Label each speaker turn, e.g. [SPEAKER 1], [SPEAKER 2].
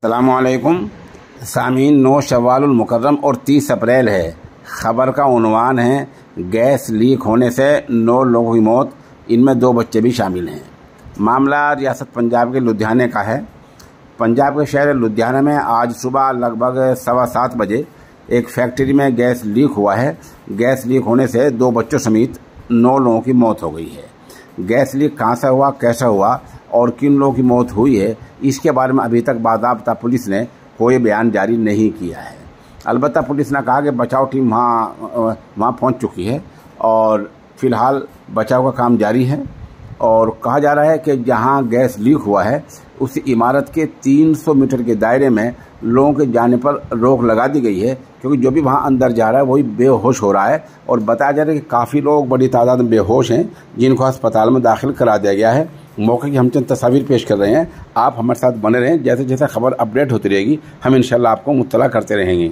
[SPEAKER 1] अस्सलामुअलैकुम सामीन। 9 शव्वालुल मुकर्रम और 30 अप्रैल है। ख़बर का उन्वान है गैस लीक होने से 9 लोगों की मौत, इनमें 2 बच्चे भी शामिल हैं। मामला रियासत पंजाब के लुधियाने का है। पंजाब के शहर लुधियाना में आज सुबह लगभग 7:15 बजे एक फैक्ट्री में गैस लीक हुआ है। गैस लीक होने से 2 बच्चों समेत 9 लोगों की मौत हो गई है। गैस लीक कहाँ से हुआ, कैसा हुआ और किन लोगों की मौत हुई है, इसके बारे में अभी तक बाज़ाब्ता पुलिस ने कोई बयान जारी नहीं किया है। अलबत्ता पुलिस ने कहा कि बचाव टीम वहाँ पहुँच चुकी है और फ़िलहाल बचाव का काम जारी है। और कहा जा रहा है कि जहाँ गैस लीक हुआ है उस इमारत के 300 मीटर के दायरे में लोगों के जाने पर रोक लगा दी गई है, क्योंकि जो भी वहाँ अंदर जा रहा है वही बेहोश हो रहा है। और बताया जा रहा है कि काफ़ी लोग बड़ी तादाद में बेहोश हैं, जिनको अस्पताल में दाखिल करा दिया गया है। मौके की हम चंद तस्वीर पेश कर रहे हैं। आप हमारे साथ बने रहें। जैसे जैसे खबर अपडेट होती रहेगी हम इंशाल्लाह आपको मुत्तला करते रहेंगे।